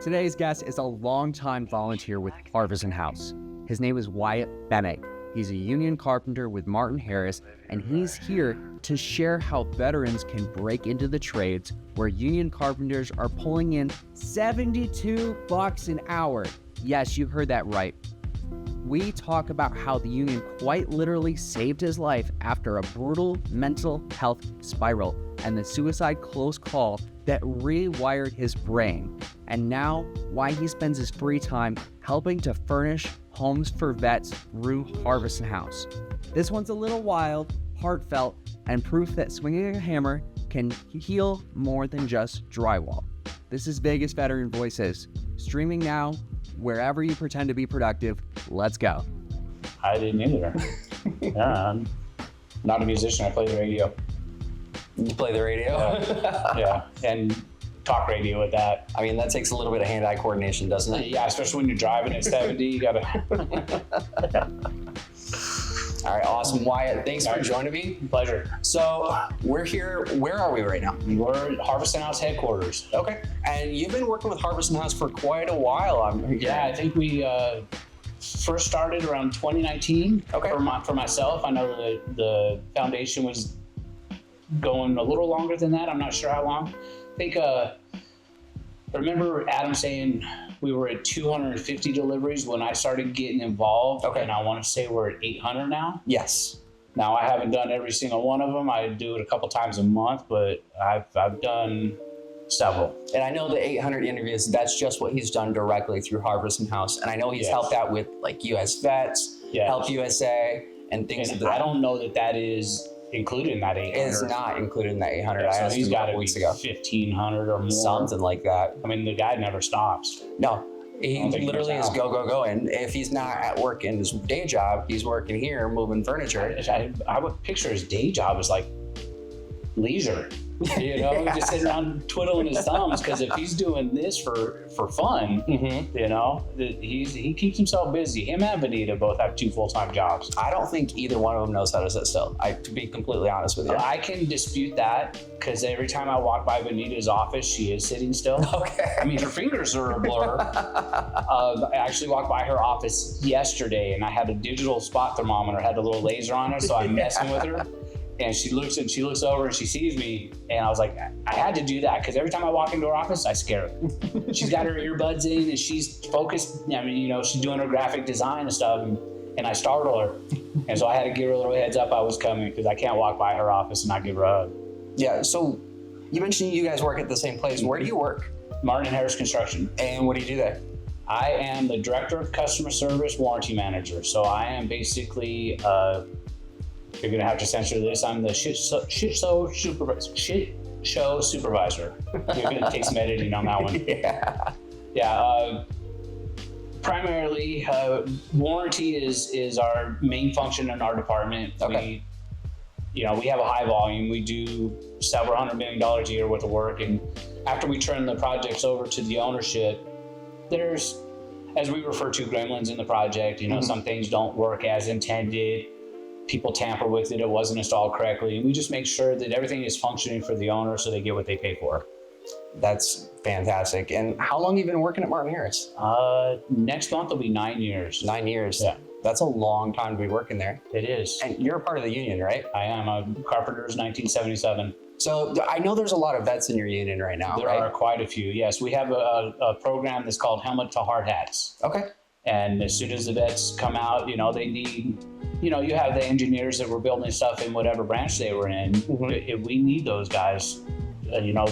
Today's guest is a longtime volunteer with Harvison House. His name is Wyatt Bennett. He's a union carpenter with Martin Harris, and he's here to share how veterans can break into the trades where union carpenters are pulling in $72 an hour. Yes, you heard that right. We talk about how the union quite literally saved his life after a brutal mental health spiral and the suicide close call that rewired his brain, and now why he spends his free time helping to furnish homes for vets through Harvison House. This one's a little wild, heartfelt, and proof that swinging a hammer can heal more than just drywall. This is Vegas Veteran Voices, streaming now wherever you pretend to be productive. Let's go. I didn't either. Yeah, I'm not a musician. I play the radio. You play the radio? Yeah, and talk radio with that. I mean, that takes a little bit of hand-eye coordination, doesn't it? Yeah, especially when you're driving at 70, you gotta. All right, awesome. Wyatt, thanks for joining me. Pleasure. So we're here. Where are we right now? We're at Harvison House headquarters. Okay. And you've been working with Harvison House for quite a while. Yeah, I think we first started around 2019. Okay. For myself, I know that the foundation was going a little longer than that. I'm not sure how long. I think I remember Adam saying we were at 250 deliveries when I started getting involved. Okay. And I want to say we're at 800 now. Yes. Now, I haven't done every single one of them. I do it a couple times a month, but I've done several. And I know the 800 interviews, that's just what he's done directly through Harvison House. And I know he's helped out with like US Vets, Help USA, and things like that. I don't know that is included in that 800. It is not included in that 800. Yeah, I so asked he's him got to be weeks ago. 1,500 or more. Something like that. I mean, the guy never stops. No, he literally is go, go, go. And if he's not at work in his day job, he's working here moving furniture. I would picture his day job as like leisure. You know, just sitting around twiddling his thumbs, because if he's doing this for fun, you know, he keeps himself busy. Him and Benita both have 2 full-time jobs. I don't think either one of them knows how to sit still, to be completely honest with you. I can dispute that, because every time I walk by Benita's office, she is sitting still. Okay. I mean, her fingers are a blur. I actually walked by her office yesterday, and I had a digital spot thermometer, had a little laser on it, so I'm messing with her. And she looks over and she sees me, and I was like, I had to do that, because every time I walk into her office, I scare her. She's got her earbuds in and she's focused. I mean, you know, she's doing her graphic design and stuff, and I startle her. And so I had to give her a little heads up I was coming, because I can't walk by her office and not give her a hug. Yeah, so you mentioned you guys work at the same place. Where do you work? Martin Harris Construction. And what do you do there? I am the Director of Customer Service Warranty Manager. So I am basically, you're gonna have to censor this. I'm the shit show supervisor. You're gonna take some editing on that one. Yeah. Primarily, warranty is our main function in our department. Okay. We have a high volume. We do several $100 million a year worth of work, and after we turn the projects over to the ownership, there's, as we refer to, gremlins in the project. You know, some things don't work as intended. People tamper with it, it wasn't installed correctly. And we just make sure that everything is functioning for the owner so they get what they pay for. That's fantastic. And how long have you been working at Martin Harris? Next month will be 9 years. 9 years? Yeah. That's a long time to be working there. It is. And you're a part of the union, right? I am. Carpenters 1977. So I know there's a lot of vets in your union right now, There are quite a few, yes. We have a program that's called Helmet to Hard Hats. Okay. And as soon as the vets come out, you know, they need, you know, you have the engineers that were building stuff in whatever branch they were in. We need those guys. In my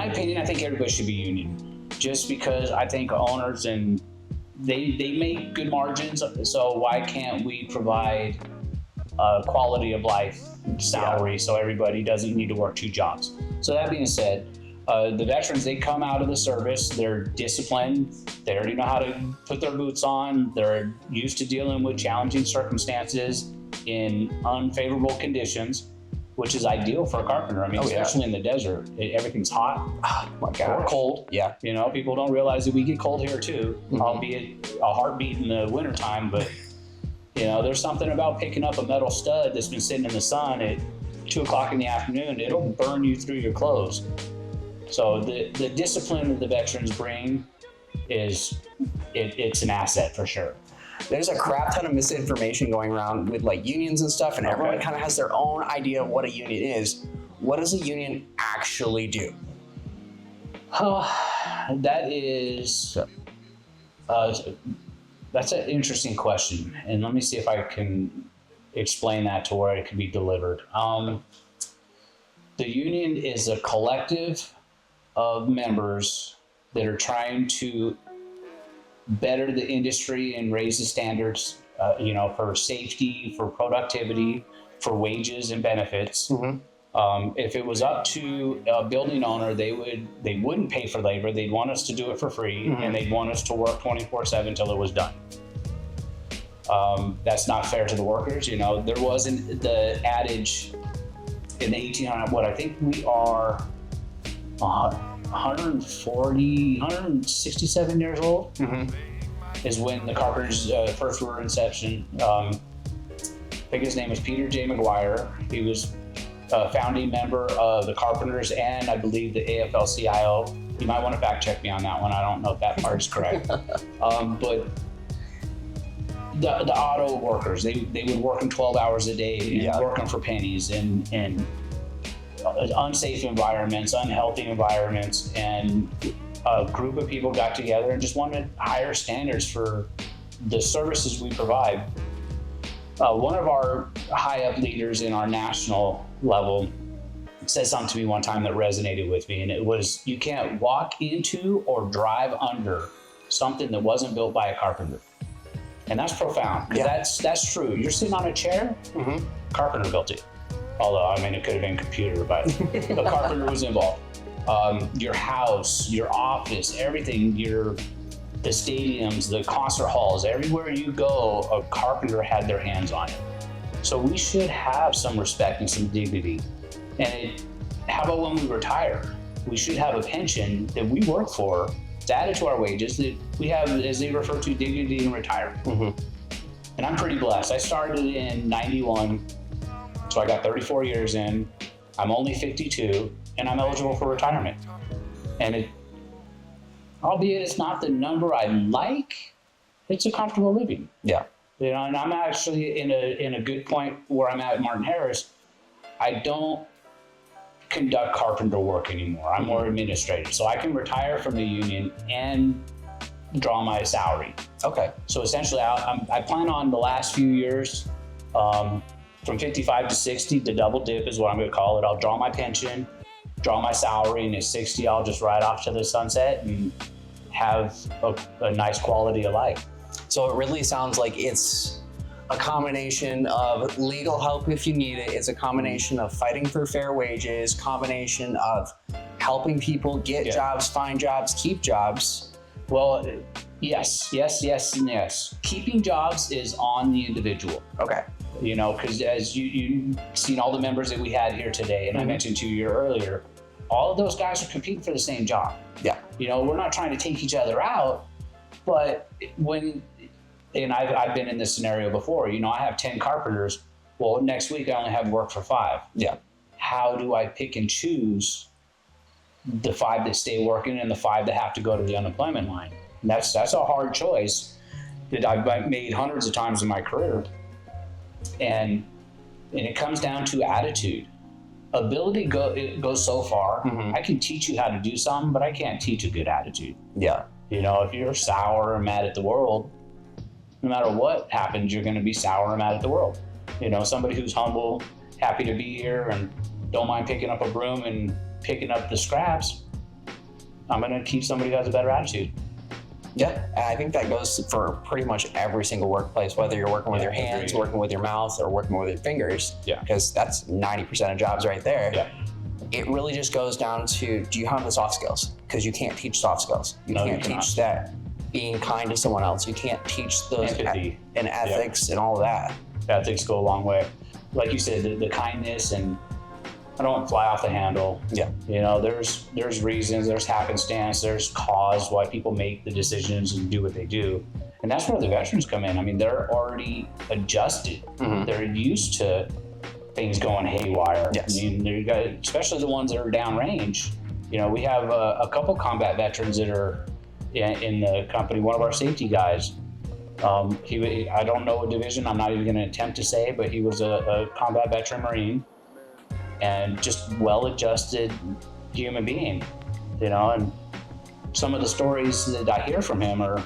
opinion, I think everybody should be union, just because I think owners and they make good margins. So why can't we provide quality of life salary so everybody doesn't need to work 2 jobs? So that being said, the veterans, they come out of the service, they're disciplined, they already know how to put their boots on, they're used to dealing with challenging circumstances in unfavorable conditions, which is ideal for a carpenter. I mean, especially in the desert, everything's hot, or cold. Yeah. You know, people don't realize that we get cold here too, albeit a heartbeat in the wintertime, but you know, there's something about picking up a metal stud that's been sitting in the sun at 2 o'clock in the afternoon. It'll burn you through your clothes. So the discipline that the veterans bring it's an asset for sure. There's a crap ton of misinformation going around with like unions and stuff, and everyone kind of has their own idea of what a union is. What does a union actually do? That is, that's an interesting question, and let me see if I can explain that to where it can be delivered. The union is a collective of members that are trying to better the industry and raise the standards, for safety, for productivity, for wages and benefits. If it was up to a building owner, they wouldn't pay for labor. They'd want us to do it for free, and they'd want us to work 24/7 till it was done. That's not fair to the workers. There wasn't the adage in the 1800s. What I think we are 167 years old is when the Carpenters first were inception. I think his name was Peter J. McGuire. He was a founding member of the Carpenters and I believe the AFL-CIO. You might want to fact check me on that one. I don't know if that part is correct. But the auto workers, they would work them 12 hours a day and work them for pennies and unsafe environments, unhealthy environments, and a group of people got together and just wanted higher standards for the services we provide. One of our high up leaders in our national level said something to me one time that resonated with me, and it was, you can't walk into or drive under something that wasn't built by a carpenter. And that's profound. That's true. You're sitting on a chair, carpenter built it. Although, it could have been computer, but the carpenter was involved. Your house, your office, everything, the stadiums, the concert halls, everywhere you go, a carpenter had their hands on it. So we should have some respect and some dignity. And how about when we retire? We should have a pension that we work for, it's added to our wages, that we have, as they refer to, dignity in retirement. And I'm pretty blessed. I started in 91. So I got 34 years in, I'm only 52, and I'm eligible for retirement. And albeit it's not the number I like, it's a comfortable living. Yeah. And I'm actually in a good point where I'm at Martin Harris. I don't conduct carpenter work anymore. I'm more administrative. So I can retire from the union and draw my salary. Okay. So essentially I plan on the last few years, from 55 to 60, the double dip is what I'm going to call it. I'll draw my pension, draw my salary, and at 60, I'll just ride off to the sunset and have a nice quality of life. So it really sounds like it's a combination of legal help if you need it. It's a combination of fighting for fair wages, combination of helping people get jobs, find jobs, keep jobs. Well, yes. Keeping jobs is on the individual. Okay. Because as you've seen all the members that we had here today, and I mentioned to you earlier, all of those guys are competing for the same job. Yeah. We're not trying to take each other out, but and I've been in this scenario before, I have 10 carpenters. Well, next week I only have work for 5. Yeah. How do I pick and choose the 5 that stay working and the 5 that have to go to the unemployment line? And that's a hard choice that I've made hundreds of times in my career. And it comes down to attitude. Ability goes so far. I can teach you how to do something, but I can't teach a good attitude. Yeah. If you're sour and mad at the world, no matter what happens, you're going to be sour and mad at the world. Somebody who's humble, happy to be here, and don't mind picking up a broom and picking up the scraps, I'm going to keep somebody who has a better attitude. Yeah, and I think that goes for pretty much every single workplace, whether you're working with your hands, working with your mouth, or working with your fingers. Yeah. Because that's 90% of jobs right there. Yeah. It really just goes down to, do you have the soft skills? Because you can't teach soft skills. You can't teach that being kind to someone else. You can't teach those empathy and ethics and all of that. Ethics go a long way. Like you said, the kindness, and I don't fly off the handle. Yeah. There's reasons, there's happenstance, there's cause why people make the decisions and do what they do. And that's where the veterans come in. They're already adjusted. They're used to things going haywire. Yes. Especially the ones that are downrange. We have a couple combat veterans that are in the company. One of our safety guys, I don't know what division, I'm not even going to attempt to say, but he was a combat veteran Marine and just well-adjusted human being, and some of the stories that I hear from him are,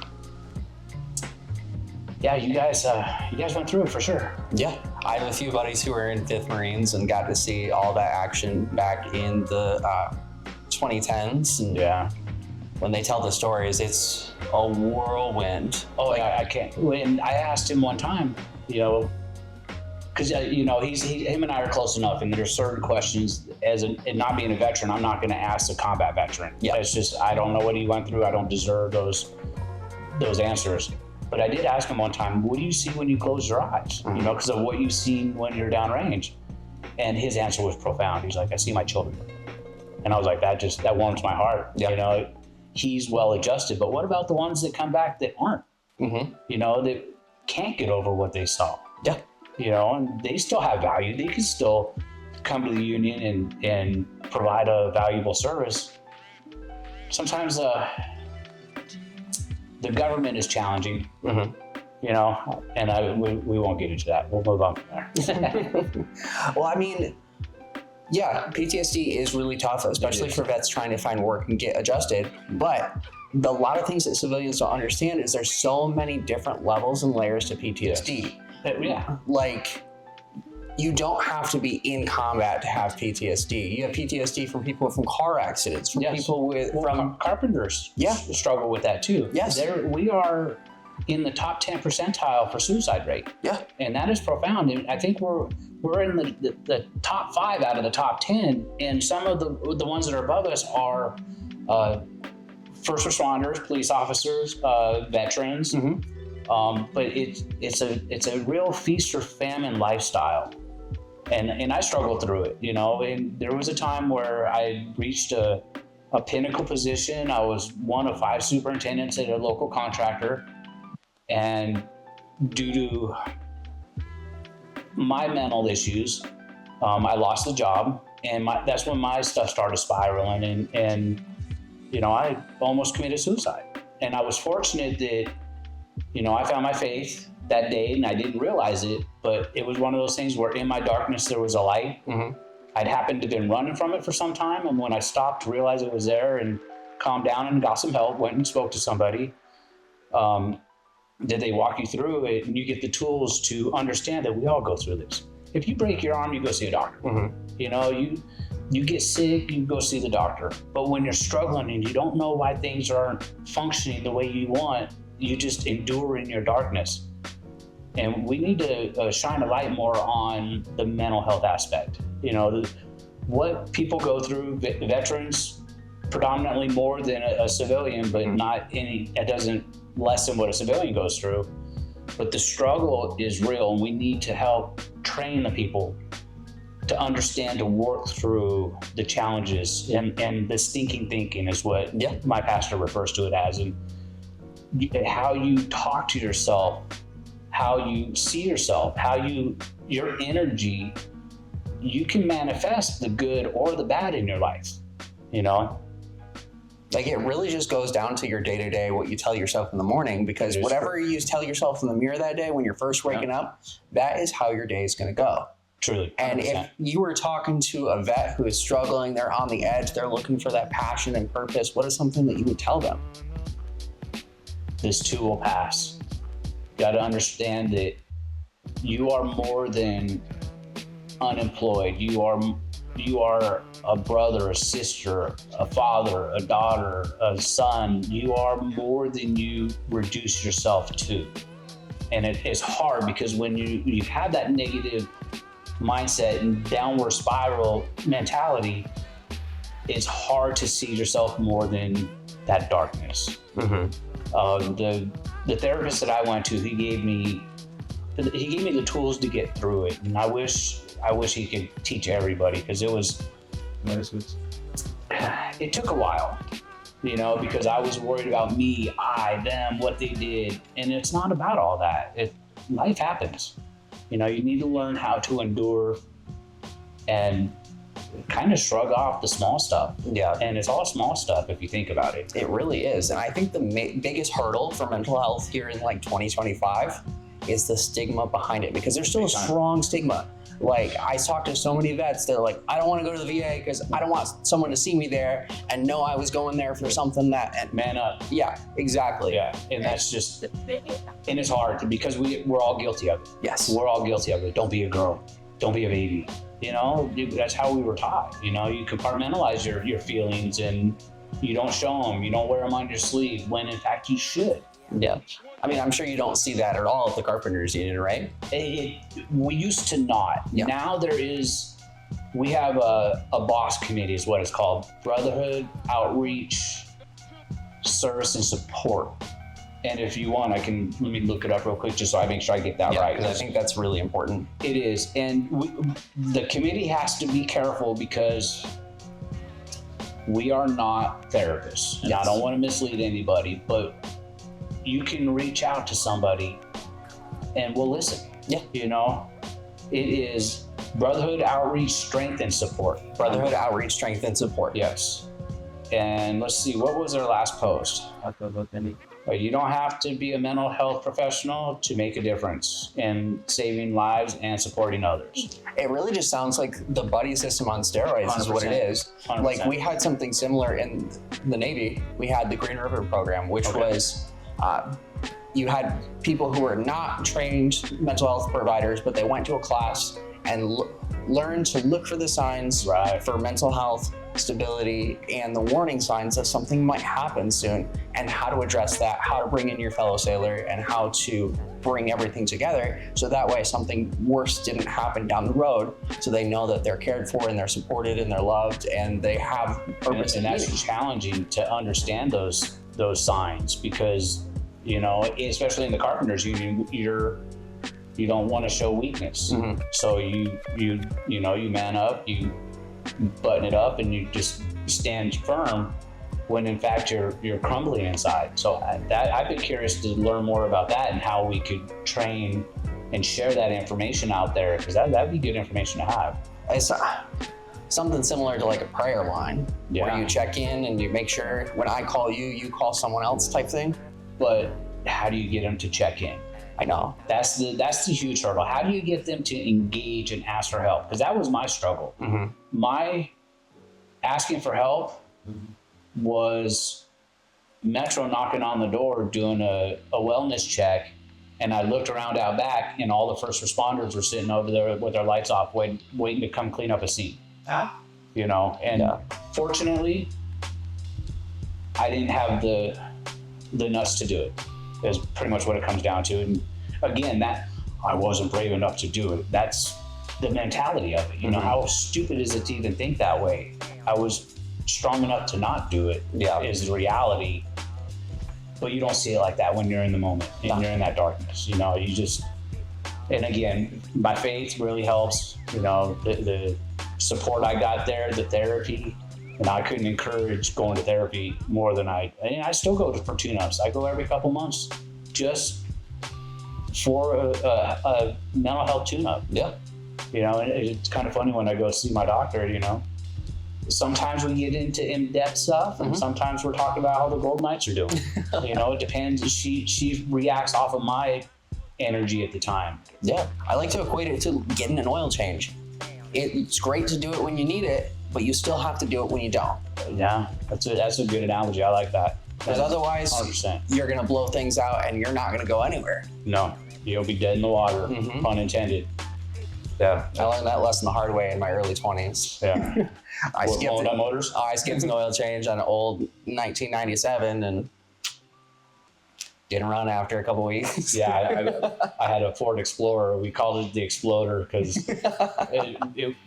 yeah, you guys went through it for sure. Yeah, I have a few buddies who were in 5th Marines and got to see all that action back in the 2010s. And yeah, when they tell the stories, it's a whirlwind. Oh, yeah, I can't. When I asked him one time, because him and I are close enough, and there's certain questions and not being a veteran, I'm not going to ask a combat veteran. Yeah, it's just I don't know what he went through. I don't deserve those answers. But I did ask him one time, what do you see when you close your eyes? Mm-hmm. Because of what you've seen when you're downrange. And his answer was profound. He's like, I see my children. And I was like, that warms my heart. Yeah. He's well adjusted. But what about the ones that come back that aren't? Mm-hmm. That can't get over what they saw. Yeah. And they still have value. They can still come to the union and provide a valuable service. Sometimes the government is challenging, and we won't get into that. We'll move on from there. Well, I mean, yeah, PTSD is really tough, especially for vets trying to find work and get adjusted. But a lot of things that civilians don't understand is there's so many different levels and layers to PTSD. Yeah. Like, you don't have to be in combat to have PTSD. You have PTSD from people from car accidents, from people from carpenters. Yeah, struggle with that too. Yes, we are in the top 10 percentile for suicide rate. Yeah, and that is profound. And I think we're in the top 5 out of the top 10, and some of the ones that are above us are first responders, police officers, veterans. Mm-hmm. But it's a real feast or famine lifestyle. And I struggled through it, and there was a time where I reached a pinnacle position. I was one of 5 superintendents at a local contractor. And due to my mental issues, I lost the job, and that's when my stuff started spiraling, and I almost committed suicide. And I was fortunate that, I found my faith that day, and I didn't realize it, but it was one of those things where in my darkness there was a light. Mm-hmm. I'd happened to have been running from it for some time, and when I stopped to realize it was there and calmed down and got some help, went and spoke to somebody, did they walk you through it, and you get the tools to understand that we all go through this. If you break your arm, you go see a doctor. Mm-hmm. You get sick, you go see the doctor. But when you're struggling and you don't know why things aren't functioning the way you want, you just endure in your darkness. And we need to shine a light more on the mental health aspect. What people go through, veterans predominantly more than a civilian, but it doesn't lessen what a civilian goes through. But the struggle is real, and we need to help train the people to understand, to work through the challenges, and the stinking thinking is what my pastor refers to it as, and how you talk to yourself, how you see yourself, your energy, you can manifest the good or the bad in your life, Like, it really just goes down to your day-to-day, what you tell yourself in the morning, because whatever you tell yourself in the mirror that day when you're first waking up, that is how your day is going to go. Truly. 100%. And if you were talking to a vet who is struggling, they're on the edge, they're looking for that passion and purpose, what is something that you would tell them? This too will pass. You got to understand that you are more than unemployed. You are a brother, a sister, a father, a daughter, a son. You are more than you reduce yourself to. And it's hard because when you have that negative mindset and downward spiral mentality, it's hard to see yourself more than that darkness. Mm-hmm. The therapist that I went to, he gave me the tools to get through it, and I wish he could teach everybody, because it took a while, because I was worried about me, them, what they did, and it's not about all that. Life happens. You need to learn how to endure and kind of shrug off the small stuff. Yeah. And it's all small stuff if you think about it. It really is. And I think the biggest hurdle for mental health here in like 2025 is the stigma behind it, because there's still a strong stigma. Like, I talked to so many vets that are like, I don't want to go to the VA because I don't want someone to see me there and know I was going there for something that... And, man up. Yeah, exactly. Yeah, and that's just... And it's hard because we're all guilty of it. Yes. We're all guilty of it. Don't be a girl. Don't be a baby. You know, that's how we were taught. You know, you compartmentalize your feelings and you don't show them. You don't wear them on your sleeve when in fact you should. Yeah. I mean, I'm sure you don't see that at all at the Carpenters Union, right? We used to not. Yeah. Now we have a boss committee is what it's called. Brotherhood, Outreach, Service, and Support. And if you want, let me look it up real quick just so I make sure I get that right. Because I think that's really important. It is. And the committee has to be careful because we are not therapists. And I don't want to mislead anybody, but you can reach out to somebody and we'll listen. Yeah. You know, it is Brotherhood, Outreach, Strength, and Support. Brotherhood, Outreach, Strength, and Support. Yes. And let's see, what was their last post? But you don't have to be a mental health professional to make a difference in saving lives and supporting others. It really just sounds like the buddy system on steroids 100%. Is what it is. 100%. Like, we had something similar in the Navy. We had the Green River program, which was you had people who were not trained mental health providers, but they went to a class and learned to look for the signs for mental health, stability, and the warning signs that something might happen soon, and how to address that, how to bring in your fellow sailor, and how to bring everything together so that way something worse didn't happen down the road, so they know that they're cared for and they're supported and they're loved and they have purpose. And that's challenging to understand those signs because, you know, especially in the Carpenters Union, you don't want to show weakness. Mm-hmm. So you man up, you button it up, and you just stand firm when in fact you're crumbling inside. So I've been curious to learn more about that and how we could train and share that information out there, because that'd be good information to have. It's something similar to like a prayer line, where you check in and you make sure when I call you, you call someone else type thing. But how do you get them to check in? I know. That's the huge hurdle. How do you get them to engage and ask for help? Because that was my struggle. Mm-hmm. My asking for help was Metro knocking on the door doing a wellness check, and I looked around out back and all the first responders were sitting over there with their lights off waiting to come clean up a scene. You know, and fortunately I didn't have the nuts to do it. Is pretty much what it comes down to. And again, that I wasn't brave enough to do it. That's the mentality of it. You know, how stupid is it to even think that way? I was strong enough to not do it. Is the reality. But you don't see it like that when you're in the moment and you're in that darkness. You know, you just, and again, my faith really helps. You know, the support I got there, the therapy. And I couldn't encourage going to therapy more than I still go for tune-ups. I go every couple months just for a mental health tune-up. Yeah. You know, and it's kind of funny when I go see my doctor, you know. Sometimes we get into in-depth stuff, and sometimes we're talking about how the Gold Knights are doing. You know, it depends. She reacts off of my energy at the time. Yeah. I like to equate it to getting an oil change. It's great to do it when you need it, but you still have to do it when you don't. Yeah, that's a good analogy. I like that. Because otherwise, 100%. You're going to blow things out and you're not going to go anywhere. No, you'll be dead in the water, pun intended. Yeah, I learned that lesson the hard way in my early 20s. Yeah. I skipped an oil change on an old 1997 and didn't run after a couple weeks. Yeah, I had a Ford Explorer. We called it the Exploder because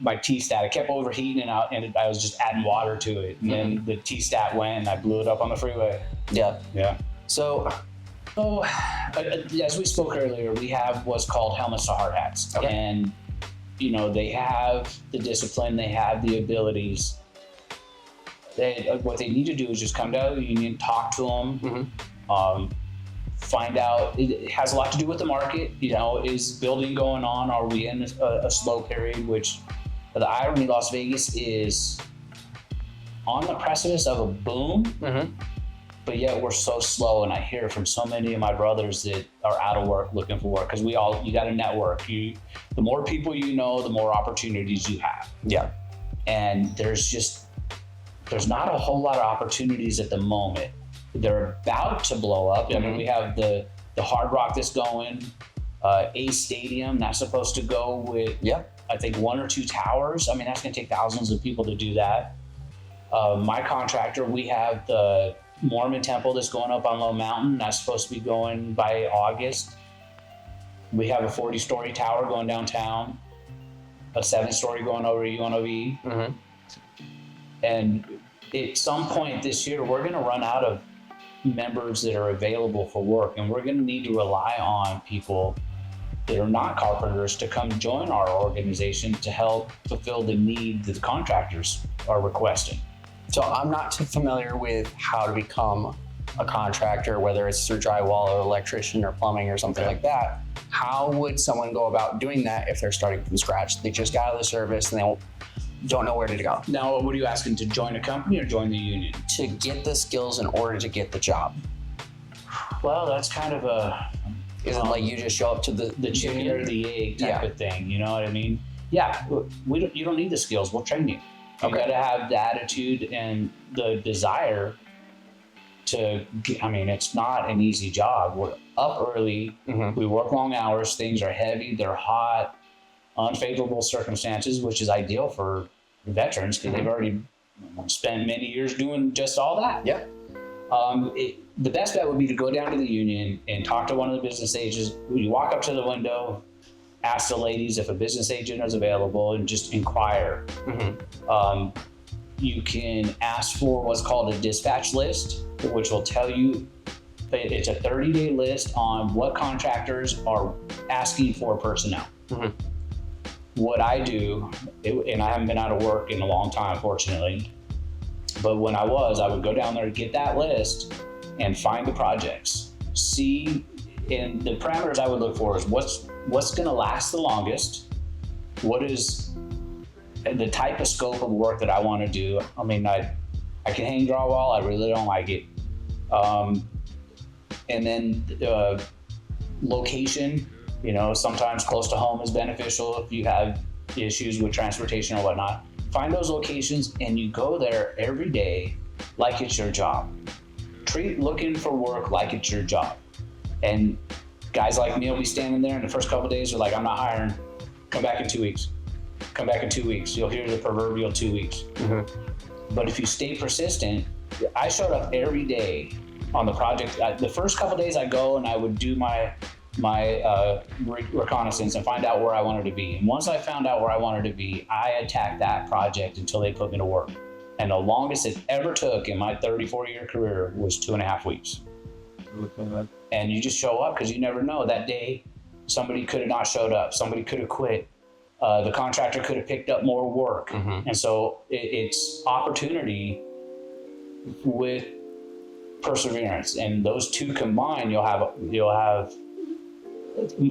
my T-stat, it kept overheating and I was just adding water to it. And then the T-stat went and I blew it up on the freeway. Yeah. Yeah. So as we spoke earlier, we have what's called helmets to hard hats. Okay. And, you know, they have the discipline, they have the abilities. What they need to do is just come to the union, talk to them, find out. It has a lot to do with the market. You know, is building going on? Are we in a slow period? Which But the irony, Las Vegas is on the precipice of a boom, but yet we're so slow. And I hear from so many of my brothers that are out of work looking for work, because you got to network. The more people you know, the more opportunities you have. Yeah. And there's not a whole lot of opportunities at the moment. They're about to blow up. I mean, we have the Hard Rock that's going, a stadium that's supposed to go with, I think 1 or 2 towers. I mean, that's going to take thousands of people to do that. My contractor, we have the Mormon temple that's going up on Low Mountain. That's supposed to be going by August. We have a 40-story tower going downtown, a 7-story going over UNLV. And at some point this year, we're going to run out of members that are available for work, and we're going to need to rely on people that are not carpenters to come join our organization to help fulfill the need that the contractors are requesting. So I'm not too familiar with how to become a contractor, whether it's through drywall or electrician or plumbing or something like that. How would someone go about doing that if they're starting from scratch? They just got out of the service and they don't know where to go. Now, what are you asking, to join a company or join the union? To get the skills in order to get the job. Well, that's kind of a... Is it like you just show up to the chicken or the egg type of thing? You know what I mean? Yeah, you don't need the skills. We'll train you. You got to have the attitude and the desire to, I mean, it's not an easy job. We're up early. We work long hours. Things are heavy. They're hot. Unfavorable circumstances, which is ideal for veterans because they've already spent many years doing just all that. Yeah. The best bet would be to go down to the union and talk to one of the business agents. You walk up to the window, ask the ladies if a business agent is available, and just inquire. You can ask for what's called a dispatch list, which will tell you, it's a 30-day list on what contractors are asking for personnel. What I do, and I haven't been out of work in a long time, fortunately, but when I would go down there, get that list and find the projects. See, and the parameters I would look for is what's gonna last the longest, what is the type of scope of work that I wanna do. I mean, I can hang drywall, I really don't like it. And then location, you know, sometimes close to home is beneficial if you have issues with transportation or whatnot. Find those locations and you go there every day like it's your job. Treat looking for work like it's your job. And guys like me will be standing there, and the first couple of days are like, I'm not hiring. Come back in 2 weeks. Come back in 2 weeks. You'll hear the proverbial 2 weeks. But if you stay persistent, I showed up every day on the project. The first couple of days I go and I would do my reconnaissance and find out where I wanted to be. And once I found out where I wanted to be, I attacked that project until they put me to work. And the longest it ever took in my 34-year career was 2.5 weeks. And you just show up because you never know. That day, somebody could have not showed up. Somebody could have quit. The contractor could have picked up more work. And so it's opportunity with perseverance. And those two combined, you'll have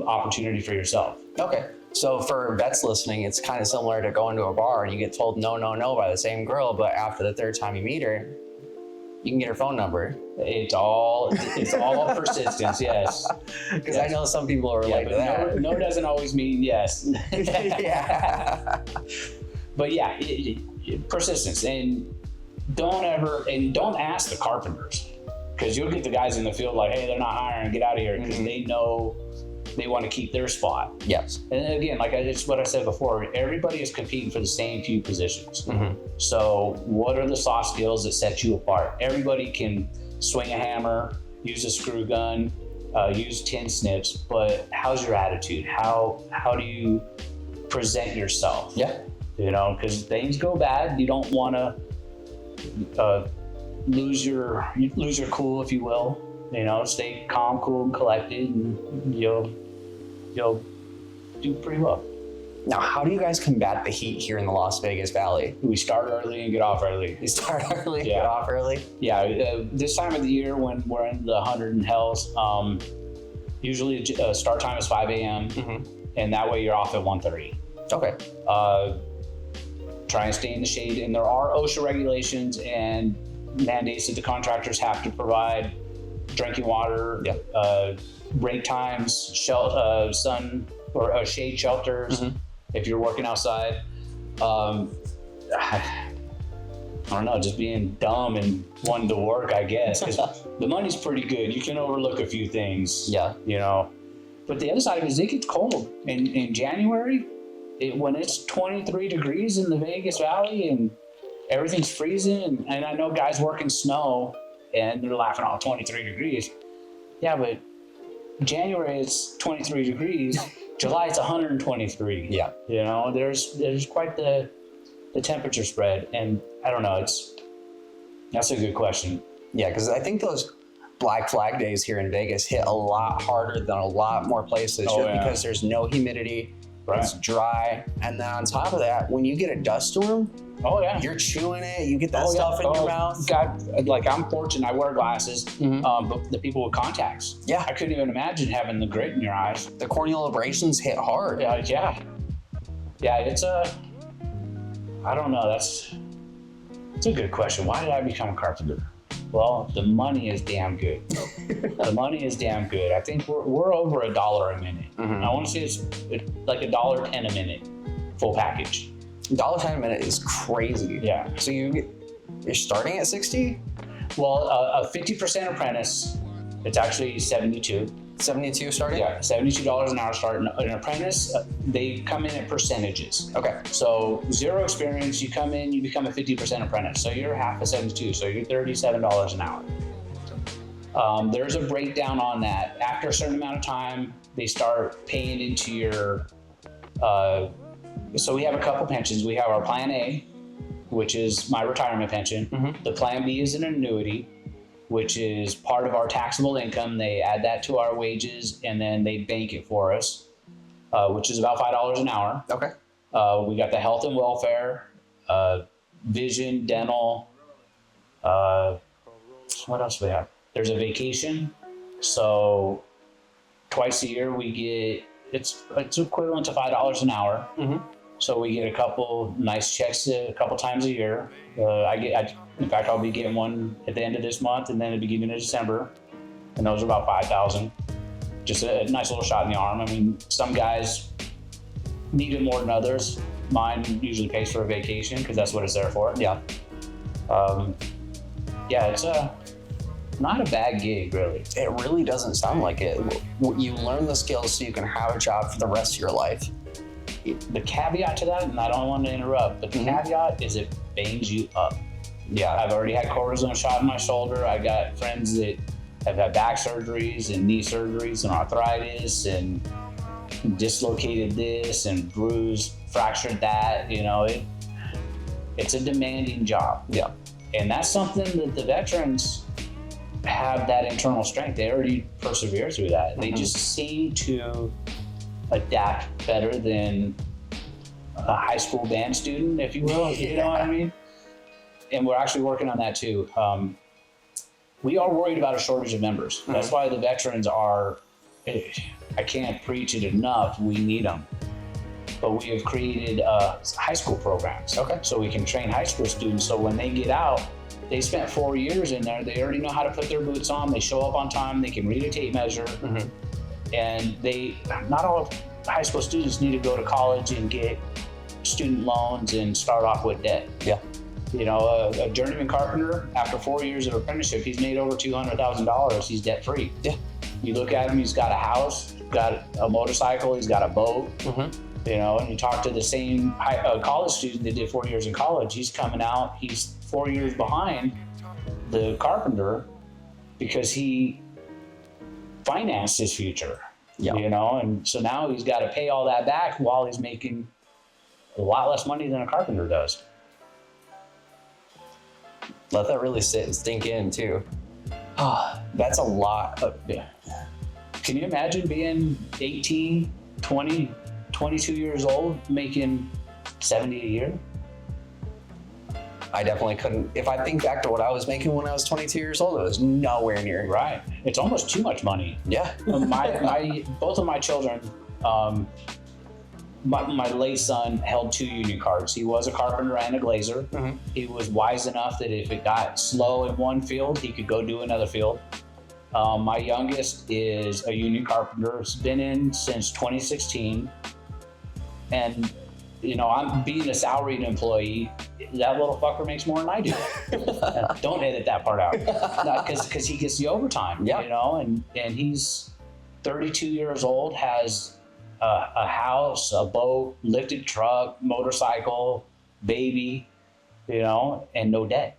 opportunity for yourself. Okay. So for vets listening, it's kind of similar to going to a bar and you get told no, no, no by the same girl, but after the third time you meet her, you can get her phone number. It's all persistence, yes. Because I know some people relate to that. No doesn't always mean yes. But yeah, persistence. And don't ask the carpenters, because you'll get the guys in the field like, hey, they're not hiring, get out of here, because they know they want to keep their spot. Yes. And again, it's what I said before, everybody is competing for the same few positions. So what are the soft skills that set you apart? Everybody can swing a hammer, use a screw gun, use tin snips, but how's your attitude? How do you present yourself? Yeah. You know, because things go bad. You don't want to lose your cool, if you will. You know, stay calm, cool, and collected, and you'll do pretty well. Now, how do you guys combat the heat here in the Las Vegas Valley? We start early and get off early. You start early, get off early? Yeah, this time of the year when we're in the 100 and hells, usually start time is 5 a.m. And that way you're off at 1:30. Okay. try and stay in the shade. And there are OSHA regulations and mandates that the contractors have to provide drinking water, break times, sun or shade shelters if you're working outside. I don't know, just being dumb and wanting to work, I guess, because the money's pretty good. You can overlook a few things, you know. But the other side of it is it gets cold. In January, when it's 23 degrees in the Vegas Valley and everything's freezing, and I know guys work in snow and they're laughing, oh, 23 degrees. Yeah, but January it's 23 degrees. July it's 123. Yeah. You know, there's quite the temperature spread, and I don't know, that's a good question. Yeah, because I think those Black Flag days here in Vegas hit a lot harder than a lot more places because there's no humidity, it's dry, and then on top of that, when you get a dust storm, you're chewing it, you get that stuff in your mouth. God, like I'm fortunate, I wear glasses, but the people with contacts, I couldn't even imagine having the grit in your eyes. The corneal abrasions hit hard. Yeah, it's I don't know, it's a good question. Why did I become a carpenter? Well, the money is damn good. The money is damn good. I think we're over $1 a minute. I want to say it's like $1.10 a minute, full package. $1.10 a minute is crazy. Yeah. So you're starting at 60? Well, a 50% apprentice, it's actually 72. 72 starting? Yeah, $72 an hour starting. An apprentice, they come in at percentages. Okay. So 0 experience, you come in, you become a 50% apprentice. So you're half of 72, so you're $37 an hour. There's a breakdown on that. After a certain amount of time, they start paying into your, so we have a couple pensions. We have our Plan A, which is my retirement pension. The Plan B is an annuity, which is part of our taxable income. They add that to our wages and then they bank it for us, which is about $5 an hour. Okay. We got the health and welfare, vision, dental. What else do we have? There's a vacation. So twice a year we get, it's equivalent to $5 an hour. So we get a couple nice checks a couple times a year. In fact, I'll be getting one at the end of this month and then at the beginning of December. And those are about $5,000. Just a nice little shot in the arm. I mean, some guys need it more than others. Mine usually pays for a vacation because that's what it's there for. Yeah. It's not a bad gig, really. It really doesn't sound like it. You learn the skills so you can have a job for the rest of your life. The caveat to that, and I don't want to interrupt, but the caveat is it bangs you up. Yeah. I've already had cortisone shot in my shoulder. I got friends that have had back surgeries and knee surgeries and arthritis and dislocated this and bruised, fractured that. You know, it's a demanding job. Yeah. And that's something that the veterans have, that internal strength. They already persevere through that. They just seem to adapt better than a high school band student, if you will. You know what I mean? And we're actually working on that too. We are worried about a shortage of members. That's why the veterans are, I can't preach it enough, we need them. But we have created high school programs. Okay. So we can train high school students so when they get out, they spent 4 years in there, they already know how to put their boots on, they show up on time, they can read a tape measure. And not all high school students need to go to college and get student loans and start off with debt. Yeah. You know, a journeyman carpenter, after 4 years of apprenticeship, he's made over $200,000. He's debt free. Yeah. You look at him, he's got a house, got a motorcycle, he's got a boat. You know, and you talk to the same college student that did 4 years in college, he's coming out, he's 4 years behind the carpenter because he financed his future. You know, and so now he's got to pay all that back while he's making a lot less money than a carpenter does. Let that really sit and sink in too. That's a lot. Can you imagine being 18, 20, 22 years old, making 70 a year? I definitely couldn't. If I think back to what I was making when I was 22 years old, it was nowhere near. Right. It's almost too much money. Yeah. Both of my children, my late son held 2 union cards. He was a carpenter and a glazer. Mm-hmm. He was wise enough that if it got slow in one field, he could go do another field. My youngest is a union carpenter. He's been in since 2016. And, you know, I'm being a salaried employee. That little fucker makes more than I do. Don't edit that part out. Because he gets the overtime, you know, and he's 32 years old, has a house, a boat, lifted truck, motorcycle, baby, you know, and no debt.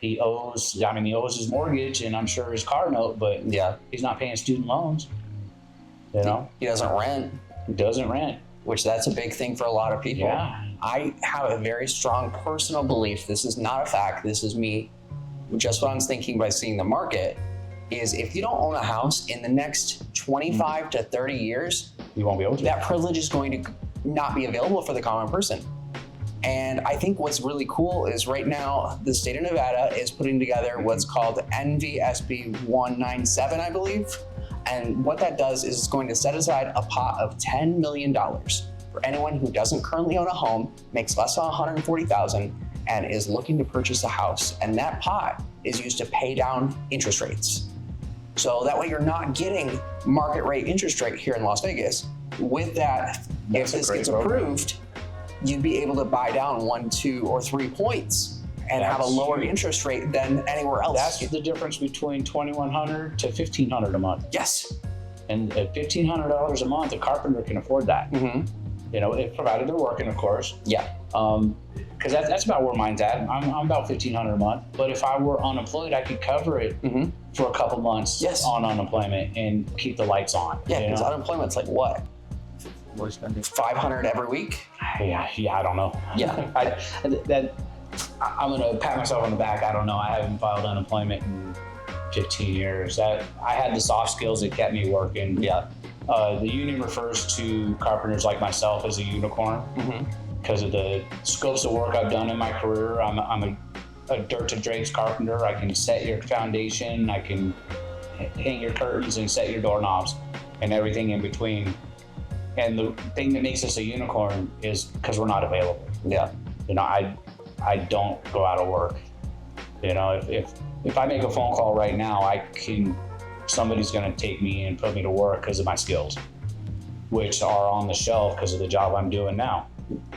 He owes his mortgage and I'm sure his car note, but he's not paying student loans. You know? He doesn't rent. He doesn't rent. Which that's a big thing for a lot of people. Yeah. I have a very strong personal belief, this is not a fact, this is me, just what I'm thinking by seeing the market, is if you don't own a house in the next 25 to 30 years, you won't be able to. That privilege is going to not be available for the common person. And I think what's really cool is right now, the state of Nevada is putting together what's called NVSB 197, I believe. And what that does is it's going to set aside a pot of $10 million for anyone who doesn't currently own a home, makes less than $140,000, and is looking to purchase a house. And that pot is used to pay down interest rates. So that way you're not getting market rate interest rate here in Las Vegas. With that, if this gets approved, you'd be able to buy down 1, 2, or 3 points and have a lower interest rate than anywhere else. That's the difference between $2,100 to $1,500 a month. Yes. And at $1,500 a month, a carpenter can afford that. Mm-hmm. You know, provided they're working, of course. Yeah. Because that's about where mine's at. I'm about $1,500 a month. But if I were unemployed, I could cover it for a couple months on unemployment and keep the lights on. Yeah, because unemployment's like what? $500 every week? Yeah, I don't know. Yeah. I'm gonna pat myself on the back. I don't know. I haven't filed unemployment in 15 years. I had the soft skills that kept me working. Yeah. The union refers to carpenters like myself as a unicorn because of the scopes of work I've done in my career. I'm a dirt to drapes carpenter. I can set your foundation. I can hang your curtains and set your doorknobs and everything in between. And the thing that makes us a unicorn is because we're not available. Yeah. You know, I don't go out of work. You know, if I make a phone call right now, somebody's gonna take me and put me to work because of my skills, which are on the shelf because of the job I'm doing now.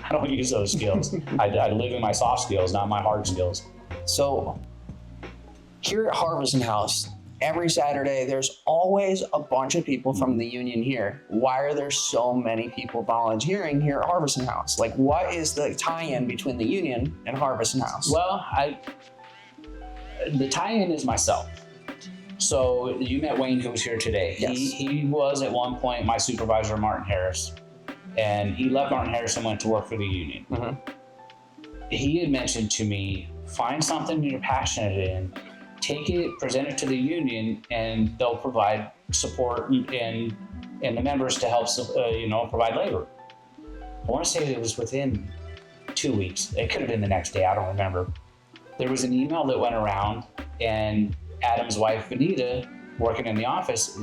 I don't use those skills. I live in my soft skills, not my hard skills. So here at Harvison House, every Saturday, there's always a bunch of people from the union here. Why are there so many people volunteering here at Harvison House? Like, what is the tie-in between the union and Harvison House? Well, the tie-in is myself. So you met Wayne, who was here today. Yes. He was at one point my supervisor, Martin Harris, and he left Martin Harris and went to work for the union. He had mentioned to me, find something you're passionate in, take it, present it to the union, and they'll provide support and the members to help, provide labor. I want to say it was within 2 weeks. It could have been the next day. I don't remember. There was an email that went around, and Adam's wife, Benita, working in the office,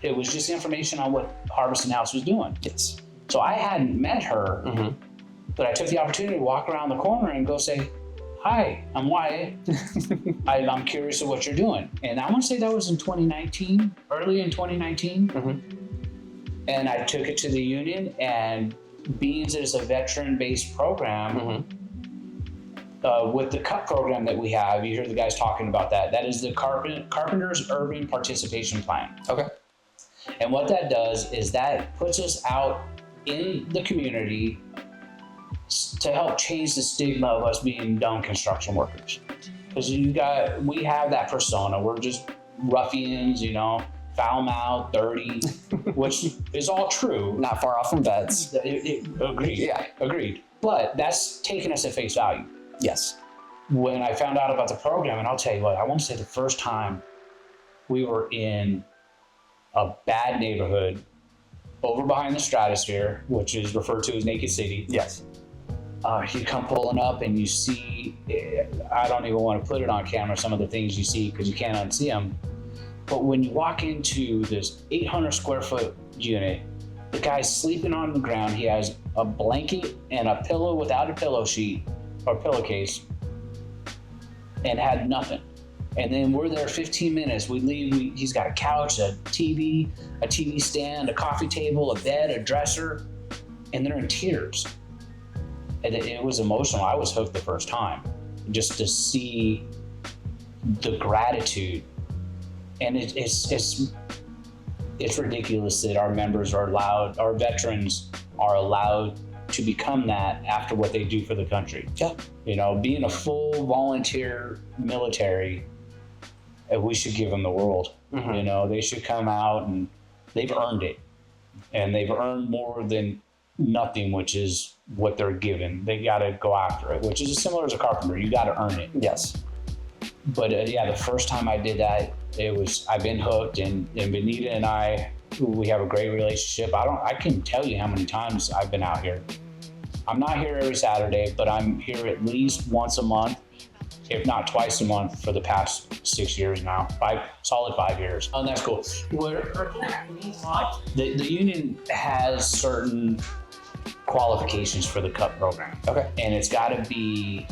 it was just information on what Harvison House was doing. Yes. So I hadn't met her, but I took the opportunity to walk around the corner and go say, hi, I'm Wyatt. I'm curious of what you're doing. And I want to say that was in 2019, early in 2019. And I took it to the union, and being that it's a veteran-based program, with the CUP program that we have, you hear the guys talking about that. That is the Carpenters Urban Participation Plan. Okay. And what that does is that puts us out in the community to help change the stigma of us being dumb construction workers. Because we have that persona. We're just ruffians, foul-mouthed, dirty, which is all true. Not far off from vets. Agreed. Yeah. Agreed. But that's taken us at face value. Yes. When I found out about the program, and I'll tell you what, I want to say the first time we were in a bad neighborhood over behind the Stratosphere, which is referred to as Naked City. Yes. You come pulling up and you see, I don't even want to put it on camera, some of the things you see because you can't unsee them. But when you walk into this 800 square foot unit, The guy's sleeping on the ground. He has a blanket and a pillow without a pillow sheet or pillowcase, and had nothing. And then we're there 15 minutes. We leave. He's got a couch, a TV stand, a coffee table, a bed, a dresser, and they're in tears. And it was emotional. I was hooked the first time, just to see the gratitude. And it's ridiculous that our members are allowed, our veterans are allowed to become that after what they do for the country. Yeah. You know, being a full volunteer military, we should give them the world. Mm-hmm. You know, they should come out, and they've earned it. And they've earned more than nothing, which is what they're given. They got to go after it, which is similar as a carpenter. You got to earn it. Yes. But the first time I did that, I've been hooked, and Benita and I, we have a great relationship. I can tell you how many times I've been out here. I'm not here every Saturday, but I'm here at least once a month, if not twice a month, for the past 6 years now. Solid 5 years. And that's cool. The union has certain qualifications for the CUP program. Okay. And it's got to be,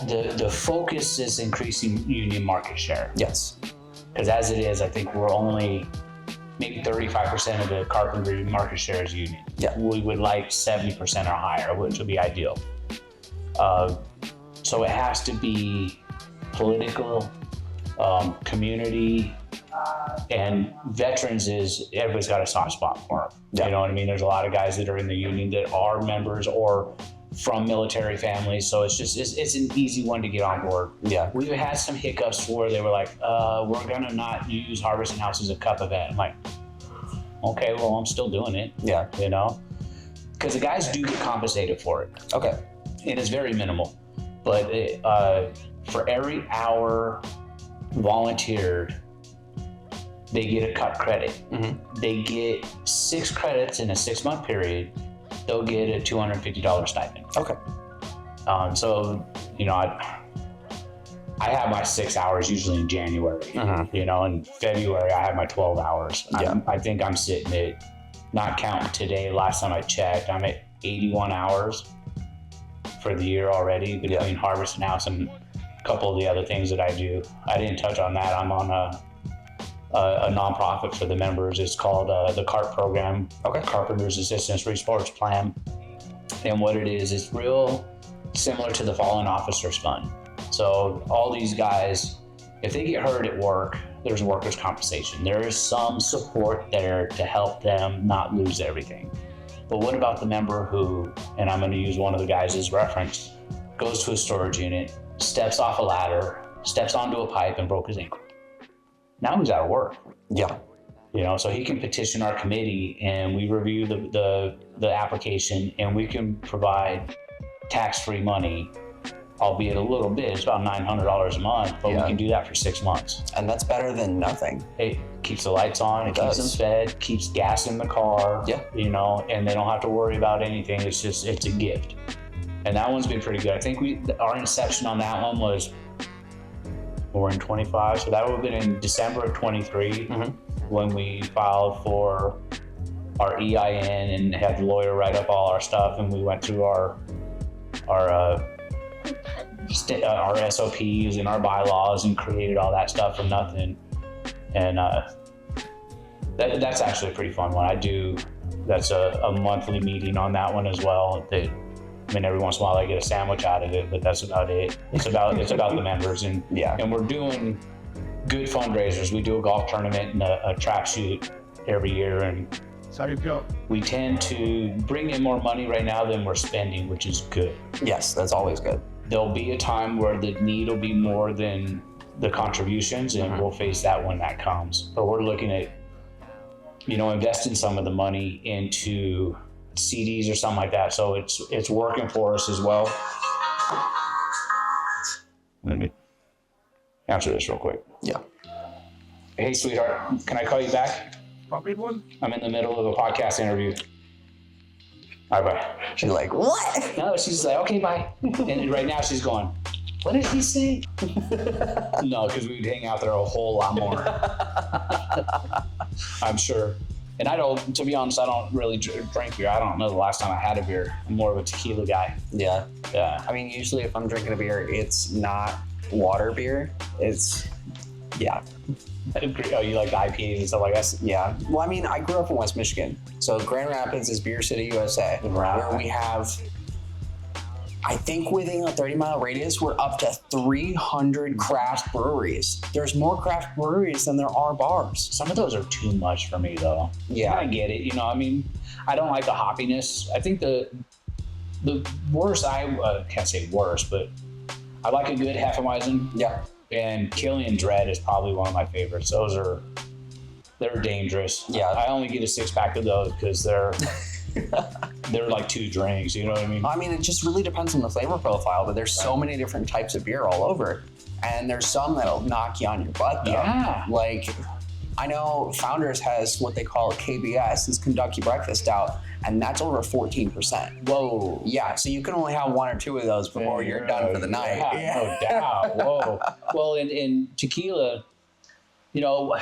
the focus is increasing union market share. Yes. Because as it is, I think we're only maybe 35% of the carpentry market share is union. Yeah. We would like 70% or higher, which would be ideal. So it has to be political, community, and veterans everybody's got a soft spot for them. Yeah. You know what I mean? There's a lot of guys that are in the union that are members or from military families, so it's an easy one to get on board. Yeah. We've had some hiccups where they were like, we're gonna not use Harvison House as a CUP event. I'm like, okay, well, I'm still doing it. Yeah. You know, because the guys do get compensated for it. Okay. And it's very minimal, but for every hour volunteered, they get a CUP credit. Mm-hmm. They get 6 credits in a 6-month period. They'll get a $250 stipend. Okay. So, you know, I have my 6 hours usually in January. Mm-hmm. You know, in February, I have my 12 hours. Yeah. I think I'm sitting at, not counting today, last time I checked, I'm at 81 hours for the year already between Harvison House and a couple of the other things that I do. I didn't touch on that. I'm on a nonprofit for the members. It's called the CARP program. Okay. Carpenters Assistance Resource Plan. And what it is, it's real similar to the Fallen Officers Fund. So all these guys, if they get hurt at work, there's workers' compensation. There is some support there to help them not lose everything. But what about the member who, and I'm going to use one of the guys as reference, goes to a storage unit, steps off a ladder, steps onto a pipe, and broke his ankle? Now he's out of work. Yeah. You know, so he can petition our committee, and we review the application, and we can provide tax-free money, albeit a little bit. It's about $900 a month, but we can do that for 6 months. And that's better than nothing. It keeps the lights on, it keeps them fed, keeps gas in the car. Yeah. You know, and they don't have to worry about anything. It's a gift. And that one's been pretty good. I think our inception on that one was, we're in 25, so that would have been in December of 23 when we filed for our EIN and had the lawyer write up all our stuff, and we went through our SOPs and our bylaws and created all that stuff from nothing. And that's actually a pretty fun one. That's a monthly meeting on that one as well. I mean, every once in a while I get a sandwich out of it, but that's about it. It's about the members, and we're doing good fundraisers. We do a golf tournament and a trap shoot every year, and we tend to bring in more money right now than we're spending, which is good. Yes, that's always good. There'll be a time where the need will be more than the contributions, and we'll face that when that comes. But we're looking at, you know, investing some of the money into CDs or something like that. So it's working for us as well. Let me answer this real quick. Yeah. Hey, sweetheart, can I call you back? Probably one. I'm in the middle of a podcast interview. All right, bye. She's like, what? No, she's like, okay, bye. And right now she's going, what did he say? No, because we'd hang out there a whole lot more. I'm sure. And to be honest, I don't really drink beer. I don't know the last time I had a beer. I'm more of a tequila guy. Yeah. Yeah. I mean, usually if I'm drinking a beer, it's not water beer. It's, yeah. Oh, you like the IPAs and stuff like that? Yeah. Well, I mean, I grew up in West Michigan. So Grand Rapids is Beer City, USA, where we have, I think within a 30-mile radius, we're up to 300 craft breweries. There's more craft breweries than there are bars. Some of those are too much for me, though. Yeah. I get it. You know, I mean, I don't like the hoppiness. I think the worst, I can't say worst, but I like a good Hefeweizen. Yeah. And Killian Dread is probably one of my favorites. They're dangerous. Yeah. I only get a 6-pack of those because they're like 2 drinks, you know what I mean? I mean, it just really depends on the flavor profile, but there's so many different types of beer all over. And there's some that'll knock you on your butt, though. Yeah. Like, I know Founders has what they call a KBS, is Kentucky Breakfast Stout, and that's over 14%. Whoa. Yeah, so you can only have 1 or 2 of those before you're done for the night. Yeah, no doubt. Whoa. Well, in tequila, you know,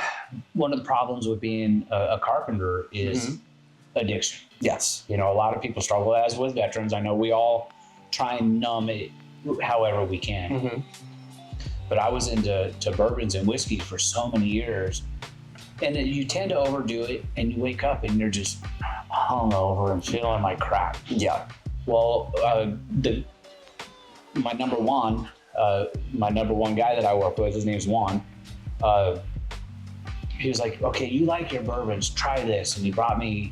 one of the problems with being a carpenter is addiction. Yes. You know, a lot of people struggle, as with veterans. I know we all try and numb it however we can. But I was into bourbons and whiskey for so many years. And you tend to overdo it, and you wake up and you're just hungover and feeling like crap. Yeah. Well, my number one guy that I work with, his name's Juan. He was like, "Okay, you like your bourbons? Try this." And he brought me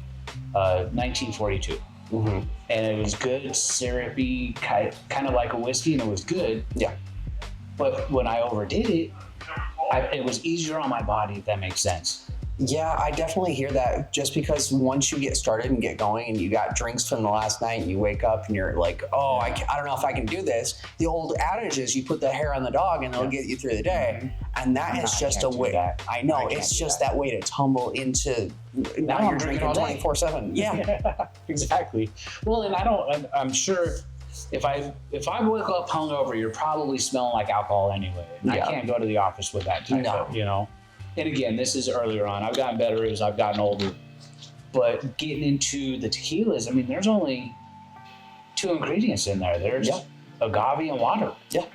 1942, and it was good, syrupy, kind of like a whiskey, and it was good. Yeah. But when I overdid it, it was easier on my body, if that makes sense. Yeah, I definitely hear that, just because once you get started and get going and you got drinks from the last night and you wake up and you're like, oh, I don't know if I can do this. The old adage is you put the hair on the dog and it'll get you through the day. And that is just a way. I know, it's just that way to tumble into, now you're drinking 24/7. Yeah. Exactly. Well, and I'm sure if I wake up hungover, you're probably smelling like alcohol anyway. And I can't go to the office with that type of, you know. And again, this is earlier on. I've gotten better as I've gotten older. But getting into the tequilas, I mean, there's only 2 ingredients in there. There's agave and water. Yeah.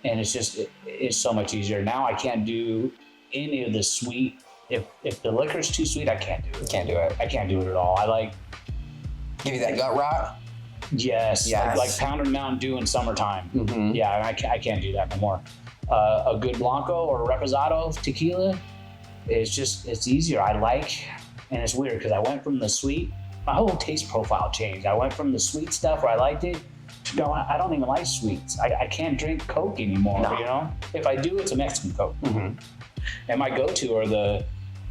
And it's so much easier. Now I can't do any of the sweet. If the liquor's too sweet, I can't do it. Can't do it. I can't do it at all. I like... Give you that gut rot? Yes. Like pounded Mountain Dew in summertime. Yeah, I can't do that no more. A good Blanco or Reposado tequila, it's easier. I like, and it's weird because I went from the sweet, my whole taste profile changed. I went from the sweet stuff where I liked it to go, I don't even like sweets. I can't drink Coke anymore, you know? If I do, it's a Mexican Coke. And my go-to are the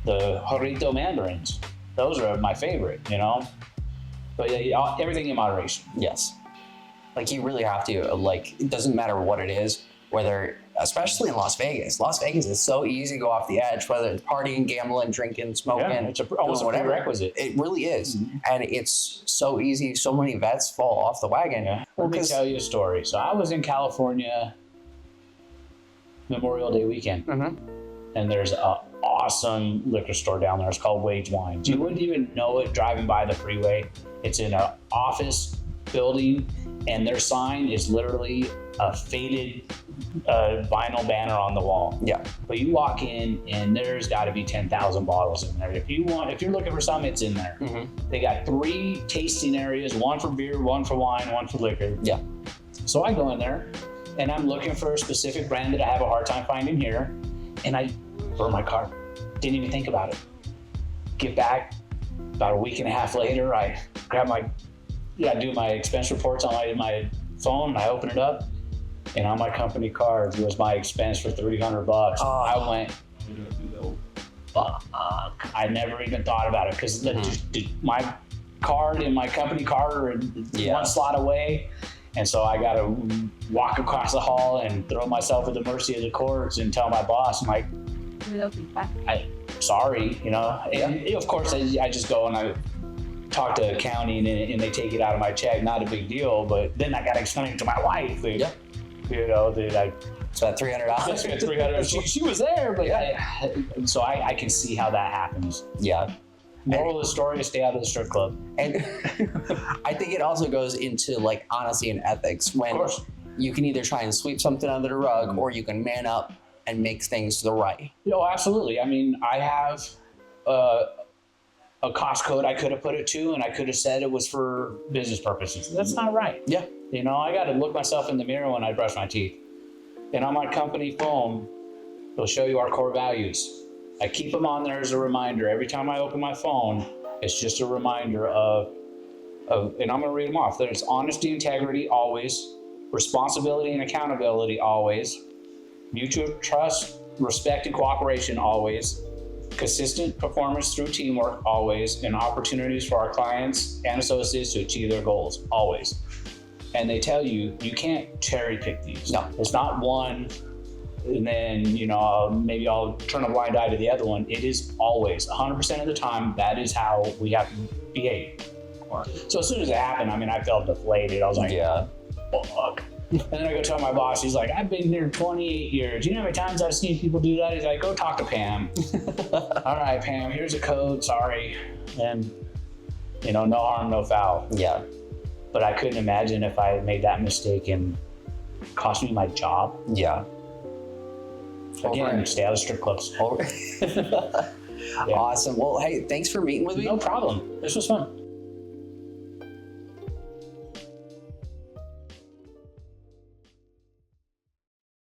Jarrito mandarins. Those are my favorite, you know? But yeah, everything in moderation. Yes. Like, you really have to, like, it doesn't matter what it is, whether, especially in Las Vegas. Las Vegas is so easy to go off the edge, whether it's partying, gambling, drinking, smoking. Yeah, it's almost a prerequisite. It really is. And it's so easy. So many vets fall off the wagon. Yeah. Let me tell you a story. So I was in California Memorial Day weekend. And there's an awesome liquor store down there. It's called Wage Wines. You wouldn't even know it driving by the freeway. It's in an office building, and their sign is literally a faded vinyl banner on the wall. Yeah. But you walk in, and there's got to be 10,000 bottles in there. If you're looking for something, it's in there. They got 3 tasting areas: 1 for beer, 1 for wine, 1 for liquor. Yeah. So I go in there, and I'm looking for a specific brand that I have a hard time finding here, and I burn my card. Didn't even think about it. Get back about a week and a half later. I grab do my expense reports on my phone, and I open it up, and on my company card was my expense for $300. I went, fuck. I never even thought about it because my card and my company card are one slot away. And so I got to walk across the hall and throw myself at the mercy of the courts and tell my boss, I'm like, sorry, you know. And of course, I just go and I talk to accounting and they take it out of my check. Not a big deal, but then I got to explain it to my wife. You know, that I spent $300. $300. She was there, but so I can see how that happens. Yeah. Moral of the story is stay out of the strip club. And I think it also goes into like honesty and ethics when you can either try and sweep something under the rug or you can man up and make things the right. Oh, absolutely. I mean, I have a cost code I could have put it to, and I could have said it was for business purposes. That's not right. Yeah. You know, I got to look myself in the mirror when I brush my teeth. And on my company phone, it'll show you our core values. I keep them on there as a reminder. Every time I open my phone, it's just a reminder of and I'm going to read them off. There's honesty, integrity, always. Responsibility and accountability, always. Mutual trust, respect, and cooperation, always. Consistent performance through teamwork, always. And opportunities for our clients and associates to achieve their goals, always. And they tell you, you can't cherry pick these. No. It's not one, and then, you know, maybe I'll turn a blind eye to the other one. It is always, 100% of the time, that is how we have to behave. So as soon as it happened, I mean, I felt deflated. I was like, yeah. Fuck. And then I go tell my boss, he's like, I've been here 28 years. You know how many times I've seen people do that? He's like, go talk to Pam. All right, Pam, here's a code, sorry. And, you know, no harm, no foul. Yeah. But I couldn't imagine if I made that mistake and cost me my job. Yeah. Again, stay out of strip clubs. Yeah. Awesome. Well, hey, thanks for meeting with me. No problem. This was fun.